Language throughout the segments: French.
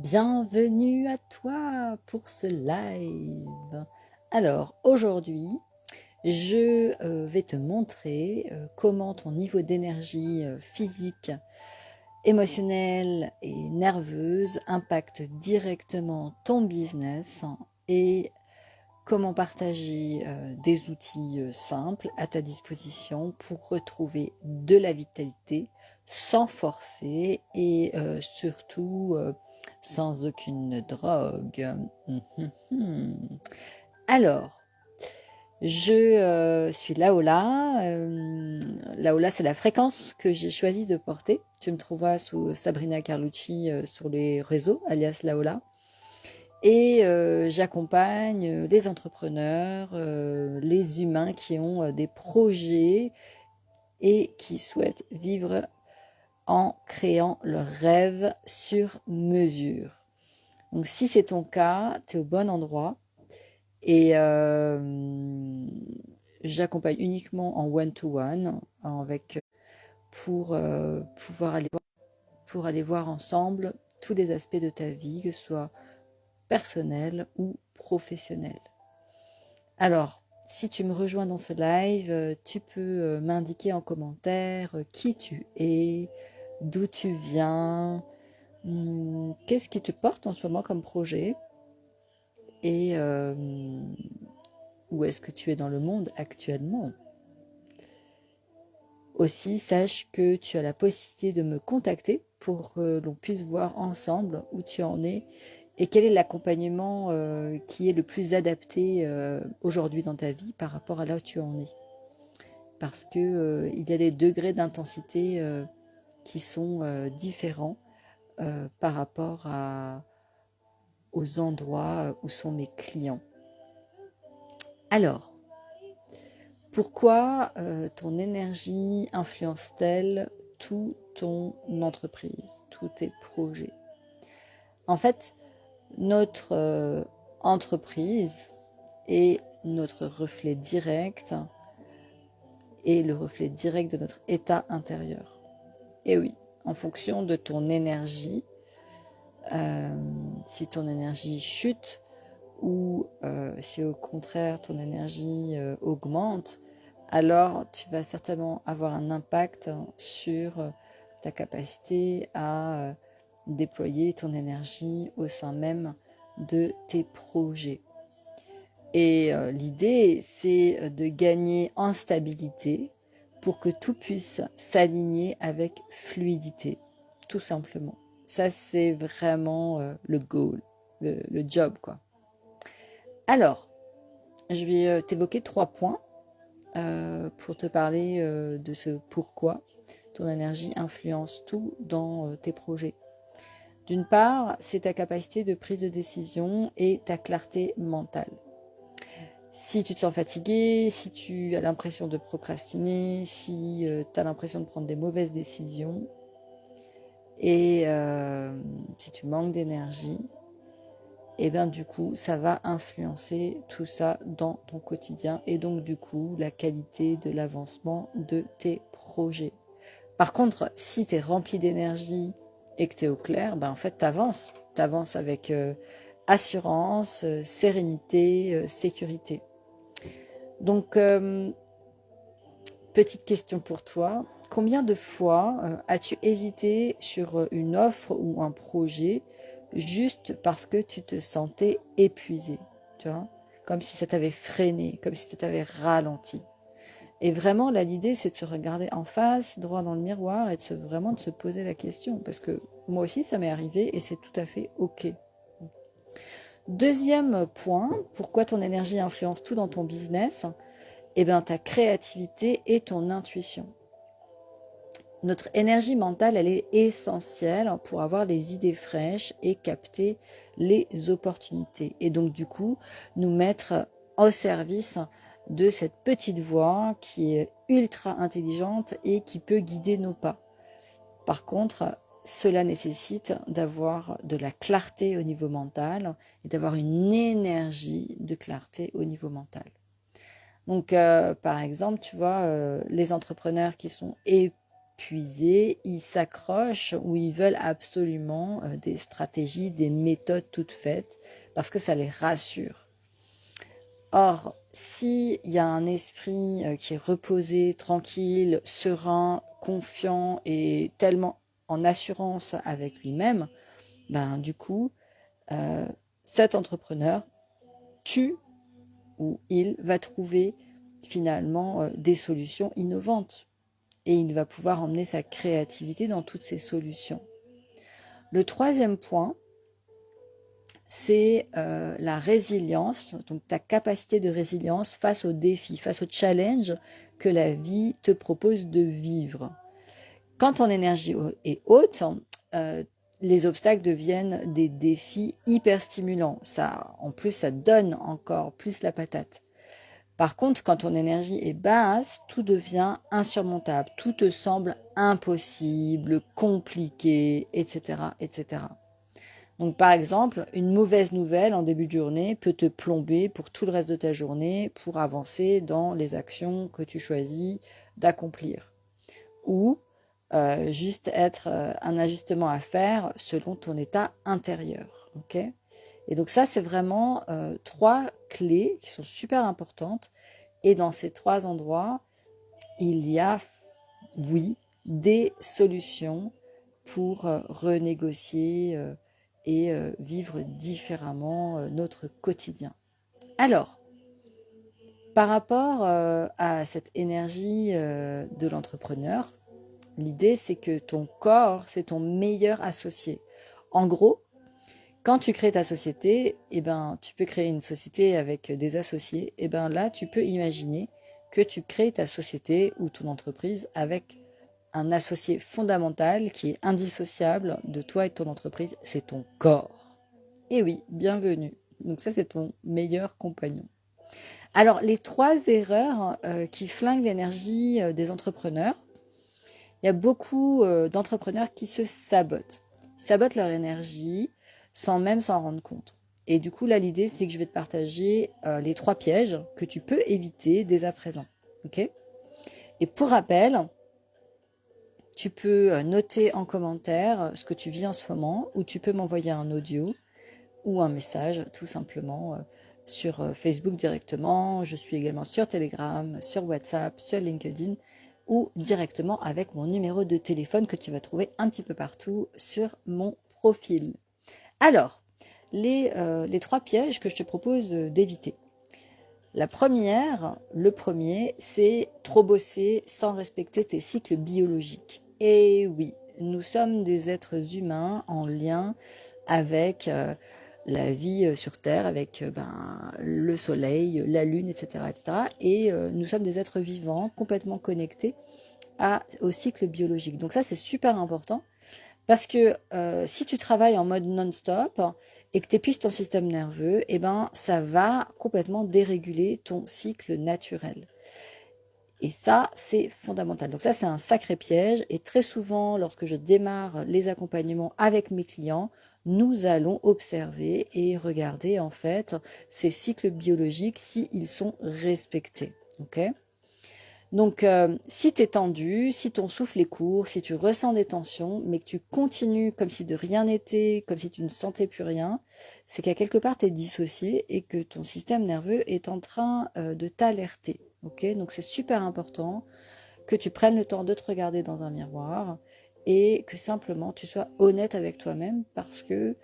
Bienvenue à toi pour ce live. Alors aujourd'hui, je vais te montrer comment ton niveau d'énergie physique, émotionnelle et nerveuse impacte directement ton business et comment partager des outils simples à ta disposition pour retrouver de la vitalité sans forcer et surtout sans aucune drogue. Alors, je suis Laola. Laola, c'est la fréquence que j'ai choisi de porter. Tu me trouveras sous Sabrina Carlucci sur les réseaux, alias Laola. Et j'accompagne les entrepreneurs, les humains qui ont des projets et qui souhaitent vivre en créant leur rêve sur mesure. Donc si c'est ton cas, tu es au bon endroit. Et j'accompagne uniquement en one-to-one avec, pour pouvoir aller voir ensemble tous les aspects de ta vie, que ce soit personnel ou professionnel. Alors, si tu me rejoins dans ce live, tu peux m'indiquer en commentaire qui tu es, d'où tu viens, qu'est-ce qui te porte en ce moment comme projet et où est-ce que tu es dans le monde actuellement. Aussi, sache que tu as la possibilité de me contacter pour que l'on puisse voir ensemble où tu en es et quel est l'accompagnement qui est le plus adapté aujourd'hui dans ta vie par rapport à là où tu en es. Parce que il y a des degrés d'intensité qui sont différents par rapport aux endroits où sont mes clients. Alors, pourquoi ton énergie influence-t-elle tout ton entreprise, tous tes projets? En fait, notre entreprise est notre reflet direct et le reflet direct de notre état intérieur. Et oui, en fonction de ton énergie, si ton énergie chute ou si au contraire ton énergie augmente, alors tu vas certainement avoir un impact sur ta capacité à déployer ton énergie au sein même de tes projets. Et l'idée, c'est de gagner en stabilité pour que tout puisse s'aligner avec fluidité, tout simplement. Ça, c'est vraiment le goal, le job, quoi. Alors, je vais t'évoquer 3 points pour te parler de ce pourquoi ton énergie influence tout dans tes projets. D'une part, c'est ta capacité de prise de décision et ta clarté mentale. Si tu te sens fatigué, si tu as l'impression de procrastiner, si tu as l'impression de prendre des mauvaises décisions et si tu manques d'énergie, et bien du coup, ça va influencer tout ça dans ton quotidien et donc du coup, la qualité de l'avancement de tes projets. Par contre, si tu es rempli d'énergie et que tu es au clair, ben en fait, tu avances. Tu avances avec assurance, sérénité, sécurité. Donc, petite question pour toi. Combien de fois as-tu hésité sur une offre ou un projet juste parce que tu te sentais épuisé, tu vois, comme si ça t'avait freiné, comme si ça t'avait ralenti. Et vraiment, là, l'idée, c'est de se regarder en face, droit dans le miroir, et vraiment de se poser la question, parce que moi aussi, ça m'est arrivé, et c'est tout à fait OK. Deuxième point, pourquoi ton énergie influence tout dans ton business? Eh bien, ta créativité et ton intuition. Notre énergie mentale, elle est essentielle pour avoir les idées fraîches et capter les opportunités. Et donc, du coup, nous mettre au service de cette petite voix qui est ultra intelligente et qui peut guider nos pas. Par contre, cela nécessite d'avoir de la clarté au niveau mental et d'avoir une énergie de clarté au niveau mental. Donc, par exemple, tu vois, les entrepreneurs qui sont épuisés, ils s'accrochent ou ils veulent absolument des stratégies, des méthodes toutes faites parce que ça les rassure. Or, s'il y a un esprit qui est reposé, tranquille, serein, confiant et tellement en assurance avec lui-même, ben du coup, cet entrepreneur, tu ou il va trouver finalement des solutions innovantes et il va pouvoir emmener sa créativité dans toutes ces solutions. Le troisième point, c'est la résilience, donc ta capacité de résilience face aux défis, face aux challenges que la vie te propose de vivre. Quand ton énergie est haute, les obstacles deviennent des défis hyper stimulants. Ça, en plus, ça donne encore plus la patate. Par contre, quand ton énergie est basse, tout devient insurmontable, tout te semble impossible, compliqué, etc., etc. Donc par exemple, une mauvaise nouvelle en début de journée peut te plomber pour tout le reste de ta journée pour avancer dans les actions que tu choisis d'accomplir. Ou juste être un ajustement à faire selon ton état intérieur. Okay, et donc ça, c'est vraiment 3 clés qui sont super importantes. Et dans ces 3 endroits, il y a, oui, des solutions pour renégocier et vivre différemment notre quotidien. Alors, par rapport à cette énergie de l'entrepreneur, l'idée c'est que ton corps, c'est ton meilleur associé. En gros, quand tu crées ta société, eh ben, tu peux créer une société avec des associés. Et ben là, tu peux imaginer que tu crées ta société ou ton entreprise avec un associé fondamental qui est indissociable de toi et de ton entreprise, c'est ton corps. Et oui, bienvenue. Donc ça, c'est ton meilleur compagnon. Alors, les 3 erreurs qui flinguent l'énergie des entrepreneurs, il y a beaucoup d'entrepreneurs qui se sabotent. Ils sabotent leur énergie sans même s'en rendre compte. Et du coup, là, l'idée, c'est que je vais te partager les 3 pièges que tu peux éviter dès à présent. Okay, et pour rappel, tu peux noter en commentaire ce que tu vis en ce moment ou tu peux m'envoyer un audio ou un message tout simplement sur Facebook directement. Je suis également sur Telegram, sur WhatsApp, sur LinkedIn ou directement avec mon numéro de téléphone que tu vas trouver un petit peu partout sur mon profil. Alors, les 3 pièges que je te propose d'éviter. La première, le premier, c'est trop bosser sans respecter tes cycles biologiques. Et oui, nous sommes des êtres humains en lien avec la vie sur Terre, avec le soleil, la lune, etc. etc. Et nous sommes des êtres vivants, complètement connectés au cycle biologique. Donc ça, c'est super important. Parce que si tu travailles en mode non-stop et que tu épuises ton système nerveux, eh ben, ça va complètement déréguler ton cycle naturel. Et ça, c'est fondamental. Donc ça, c'est un sacré piège. Et très souvent, lorsque je démarre les accompagnements avec mes clients, nous allons observer et regarder en fait ces cycles biologiques s'ils sont respectés. Okay, donc, si tu es tendu, si ton souffle est court, si tu ressens des tensions, mais que tu continues comme si de rien n'était, comme si tu ne sentais plus rien, c'est qu'à quelque part, tu es dissocié et que ton système nerveux est en train de t'alerter. Okay, donc, c'est super important que tu prennes le temps de te regarder dans un miroir et que simplement tu sois honnête avec toi-même parce que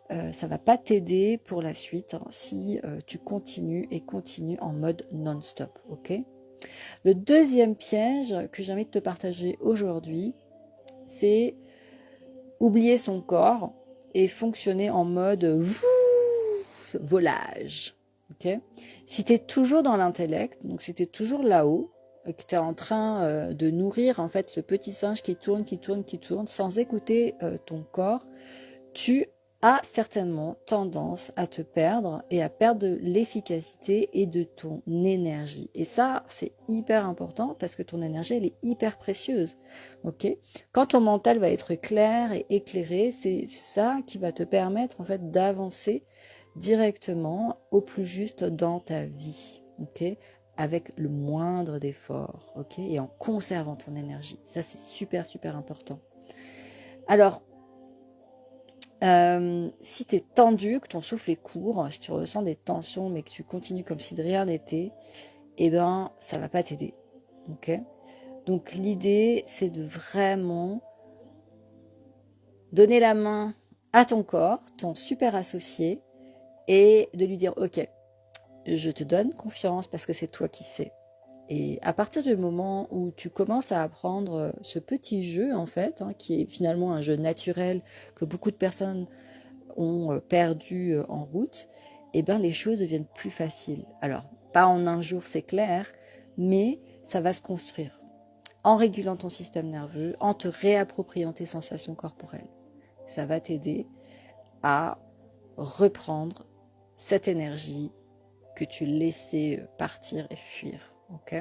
ça ne va pas t'aider pour la suite si tu continues en mode non-stop. Ok ? Le deuxième piège que j'ai envie de te partager aujourd'hui, c'est oublier son corps et fonctionner en mode volage. Okay, si tu es toujours dans l'intellect, donc si tu es toujours là-haut, et que tu es en train de nourrir en fait ce petit singe qui tourne sans écouter ton corps, tu as certainement tendance à te perdre et à perdre de l'efficacité et de ton énergie. Et ça, c'est hyper important parce que ton énergie, elle est hyper précieuse. Okay, quand ton mental va être clair et éclairé, c'est ça qui va te permettre en fait d'avancer directement au plus juste dans ta vie. Okay, avec le moindre d'effort, ok, et en conservant ton énergie. Ça, c'est super, super important. Alors, si tu es tendu, que ton souffle est court, si tu ressens des tensions, mais que tu continues comme si de rien n'était, eh ben, ça va pas t'aider, ok. Donc, l'idée, c'est de vraiment donner la main à ton corps, ton super associé, et de lui dire, ok, je te donne confiance parce que c'est toi qui sais. Et à partir du moment où tu commences à apprendre ce petit jeu, en fait, qui est finalement un jeu naturel que beaucoup de personnes ont perdu en route, eh ben, les choses deviennent plus faciles. Alors, pas en un jour, c'est clair, mais ça va se construire en régulant ton système nerveux, en te réappropriant tes sensations corporelles. Ça va t'aider à reprendre cette énergie que tu laissais partir et fuir. Ok ?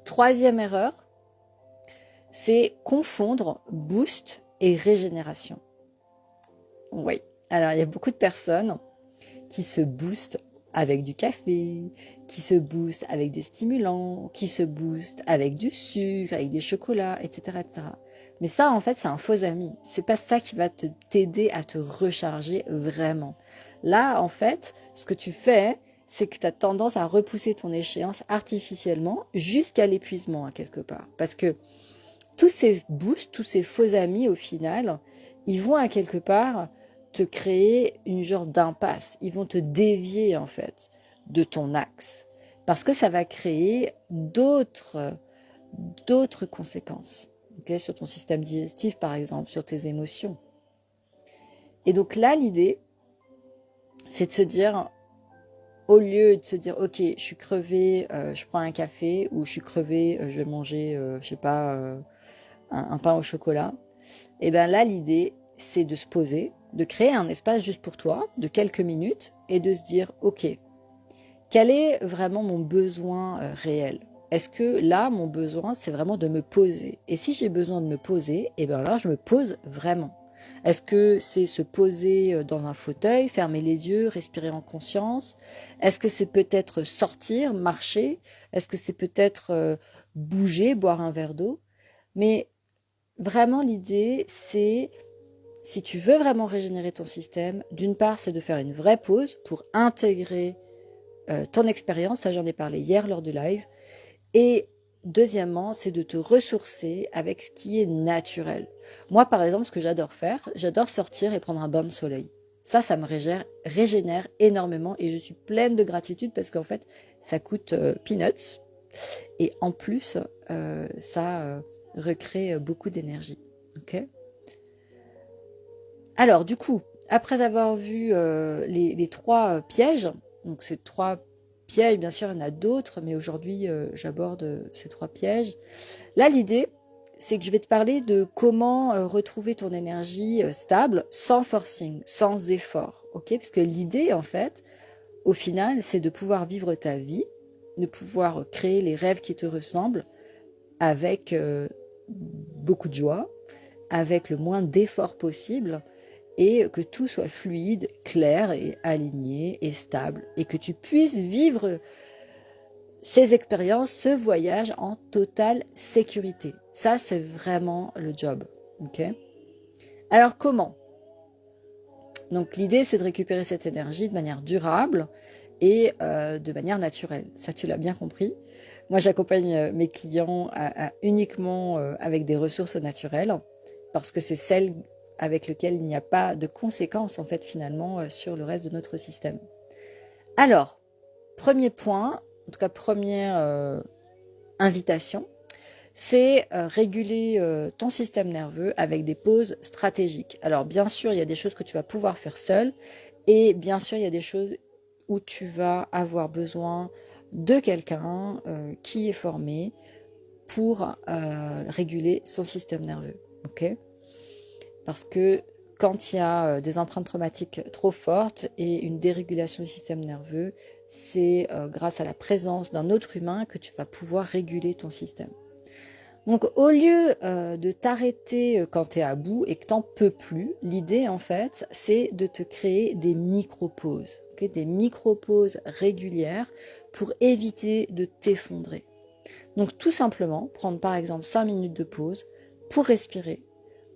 Troisième erreur, c'est confondre boost et régénération. Oui, alors il y a beaucoup de personnes qui se boostent avec du café, qui se boostent avec des stimulants, qui se boostent avec du sucre, avec des chocolats, etc., etc. Mais ça, en fait, c'est un faux ami. C'est pas ça qui va t'aider à te recharger vraiment. Là, en fait, ce que tu fais, c'est que tu as tendance à repousser ton échéance artificiellement jusqu'à l'épuisement, quelque part. Parce que tous ces boosts, tous ces faux amis, au final, ils vont à quelque part te créer une genre d'impasse. Ils vont te dévier, en fait, de ton axe. Parce que ça va créer d'autres conséquences. Okay, sur ton système digestif, par exemple, sur tes émotions. Et donc là, l'idée, c'est de se dire, au lieu de se dire, ok, je suis crevée, je prends un café, ou je suis crevée, je vais manger, je sais pas, un pain au chocolat. Et bien là, l'idée, c'est de se poser, de créer un espace juste pour toi, de quelques minutes, et de se dire, ok, quel est vraiment mon besoin réel ? Est-ce que là, mon besoin, c'est vraiment de me poser ? Et si j'ai besoin de me poser, et bien là, je me pose vraiment. Est-ce que c'est se poser dans un fauteuil, fermer les yeux, respirer en conscience ? Est-ce que c'est peut-être sortir, marcher ? Est-ce que c'est peut-être bouger, boire un verre d'eau ? Mais vraiment, l'idée, c'est, si tu veux vraiment régénérer ton système, d'une part, c'est de faire une vraie pause pour intégrer ton expérience, ça j'en ai parlé hier lors du live, et deuxièmement, c'est de te ressourcer avec ce qui est naturel. Moi, par exemple, ce que j'adore faire, j'adore sortir et prendre un bain de soleil. Ça me régénère énormément et je suis pleine de gratitude parce qu'en fait, ça coûte peanuts et en plus, ça recrée beaucoup d'énergie. Ok ? Alors, du coup, après avoir vu les trois pièges, donc ces trois pièges, bien sûr, il y en a d'autres, mais aujourd'hui, j'aborde ces trois pièges. Là, l'idée, c'est que je vais te parler de comment retrouver ton énergie stable, sans forcing, sans effort. Ok ? Parce que l'idée, en fait, au final, c'est de pouvoir vivre ta vie, de pouvoir créer les rêves qui te ressemblent avec beaucoup de joie, avec le moins d'efforts possible, et que tout soit fluide, clair et aligné et stable, et que tu puisses vivre ces expériences, ce voyage en totale sécurité. Ça, c'est vraiment le job. Ok ? Alors, comment ? Donc, l'idée, c'est de récupérer cette énergie de manière durable et de manière naturelle. Ça, tu l'as bien compris. Moi, j'accompagne mes clients uniquement avec des ressources naturelles parce que c'est celles avec lesquelles il n'y a pas de conséquences, en fait, finalement, sur le reste de notre système. Alors, premier point, en tout cas, première invitation, c'est réguler ton système nerveux avec des pauses stratégiques. Alors, bien sûr, il y a des choses que tu vas pouvoir faire seul et bien sûr, il y a des choses où tu vas avoir besoin de quelqu'un qui est formé pour réguler son système nerveux. Ok ? Parce que quand il y a des empreintes traumatiques trop fortes et une dérégulation du système nerveux, c'est grâce à la présence d'un autre humain que tu vas pouvoir réguler ton système. Donc, au lieu de t'arrêter quand tu es à bout et que tu n'en peux plus, l'idée, en fait, c'est de te créer des micro-pauses, okay, des micro-pauses régulières pour éviter de t'effondrer. Donc, tout simplement, prendre par exemple 5 minutes de pause pour respirer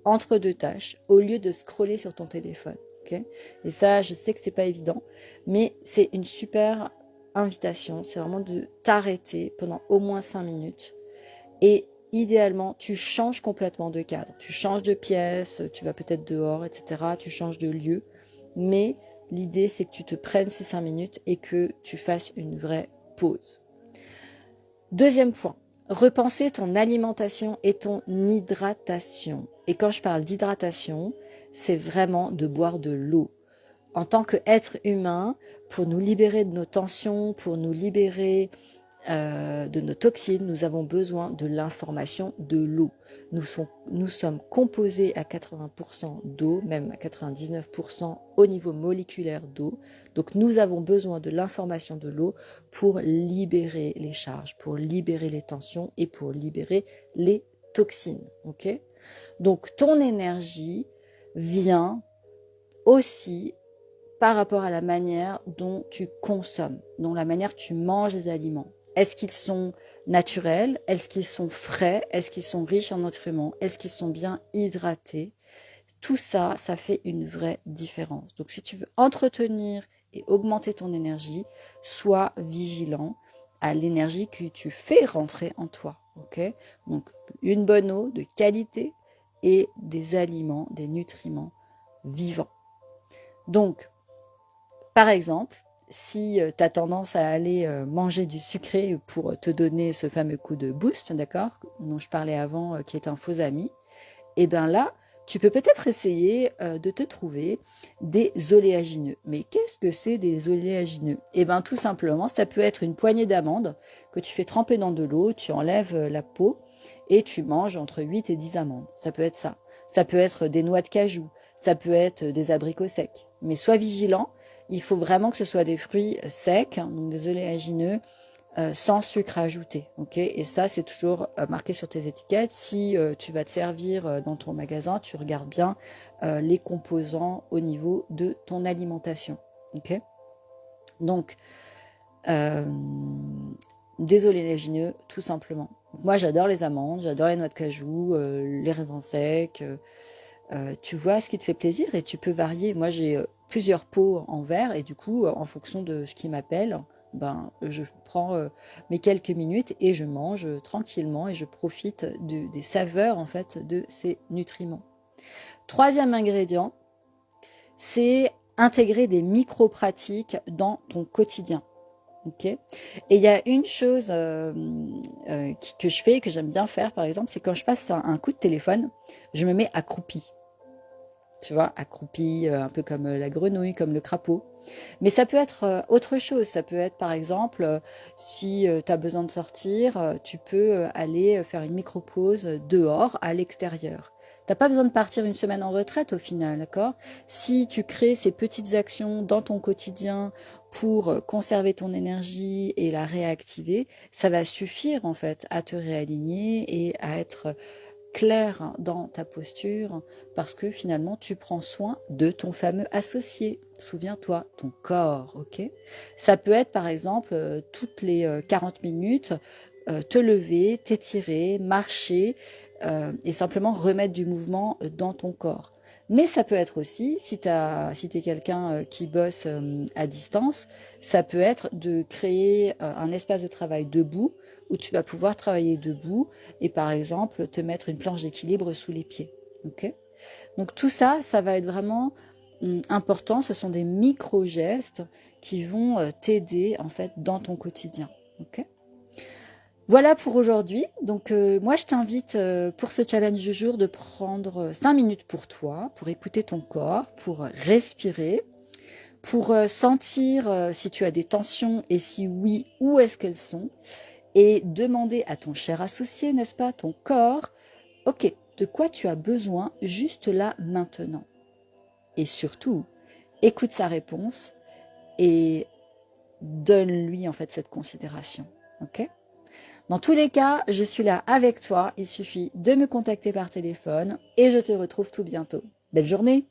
entre deux tâches au lieu de scroller sur ton téléphone. Okay, et ça, je sais que c'est pas évident, mais c'est une super invitation. C'est vraiment de t'arrêter pendant au moins 5 minutes. Et idéalement, tu changes complètement de cadre. Tu changes de pièce, tu vas peut-être dehors, etc. Tu changes de lieu. Mais l'idée, c'est que tu te prennes ces 5 minutes et que tu fasses une vraie pause. Deuxième point, repenser ton alimentation et ton hydratation. Et quand je parle d'hydratation, c'est vraiment de boire de l'eau. En tant qu'être humain, pour nous libérer de nos tensions, pour nous libérer de nos toxines, nous avons besoin de l'information de l'eau. Nous sommes composés à 80% d'eau, même à 99% au niveau moléculaire d'eau. Donc nous avons besoin de l'information de l'eau pour libérer les charges, pour libérer les tensions et pour libérer les toxines. Okay, donc ton énergie vient aussi par rapport à la manière dont tu consommes, dont la manière dont tu manges les aliments. Est-ce qu'ils sont naturels? Est-ce qu'ils sont frais? Est-ce qu'ils sont riches en nutriments? Est-ce qu'ils sont bien hydratés? Tout ça, ça fait une vraie différence. Donc si tu veux entretenir et augmenter ton énergie, sois vigilant à l'énergie que tu fais rentrer en toi. Okay, donc une bonne eau de qualité et des aliments, des nutriments vivants. Donc, par exemple, si tu as tendance à aller manger du sucré pour te donner ce fameux coup de boost, d'accord, dont je parlais avant, qui est un faux ami, et bien là, tu peux peut-être essayer de te trouver des oléagineux. Mais qu'est-ce que c'est des oléagineux? Et bien tout simplement, ça peut être une poignée d'amandes que tu fais tremper dans de l'eau, tu enlèves la peau et tu manges entre 8 et 10 amandes. Ça peut être ça. Ça peut être des noix de cajou, ça peut être des abricots secs. Mais sois vigilant, il faut vraiment que ce soit des fruits secs, donc des oléagineux, sans sucre ajouté. Okay, et ça, c'est toujours marqué sur tes étiquettes. Si tu vas te servir dans ton magasin, tu regardes bien les composants au niveau de ton alimentation. Okay, donc, des oléagineux, tout simplement. Moi, j'adore les amandes, j'adore les noix de cajou, les raisins secs. Tu vois ce qui te fait plaisir et tu peux varier. Moi, j'ai plusieurs pots en verre et du coup, en fonction de ce qui m'appelle, ben, je prends mes quelques minutes et je mange tranquillement et je profite des saveurs en fait de ces nutriments. Troisième ingrédient, c'est intégrer des micro-pratiques dans ton quotidien. Okay, et il y a une chose que je fais, que j'aime bien faire par exemple, c'est quand je passe un coup de téléphone, je me mets accroupie. Tu vois, accroupie, un peu comme la grenouille, comme le crapaud. Mais ça peut être autre chose. Ça peut être, par exemple, si tu as besoin de sortir, tu peux aller faire une micro-pause dehors, à l'extérieur. Tu n'as pas besoin de partir une semaine en retraite au final, d'accord? Si tu crées ces petites actions dans ton quotidien pour conserver ton énergie et la réactiver, ça va suffire en fait à te réaligner et à être clair dans ta posture parce que finalement tu prends soin de ton fameux associé. Souviens-toi, ton corps, ok? Ça peut être par exemple toutes les 40 minutes, te lever, t'étirer, marcher et simplement remettre du mouvement dans ton corps. Mais ça peut être aussi, si tu es quelqu'un qui bosse à distance, ça peut être de créer un espace de travail debout où tu vas pouvoir travailler debout et par exemple te mettre une planche d'équilibre sous les pieds. Okay, donc tout ça, ça va être vraiment important. Ce sont des micro-gestes qui vont t'aider en fait dans ton quotidien. Okay, voilà pour aujourd'hui. Donc moi, je t'invite pour ce challenge du jour de prendre 5 minutes pour toi, pour écouter ton corps, pour respirer, pour sentir si tu as des tensions et si oui, où est-ce qu'elles sont, et demander à ton cher associé, n'est-ce pas, ton corps, ok, de quoi tu as besoin juste là maintenant. Et surtout, écoute sa réponse et donne-lui en fait cette considération. Ok ? Dans tous les cas, je suis là avec toi. Il suffit de me contacter par téléphone et je te retrouve tout bientôt. Belle journée!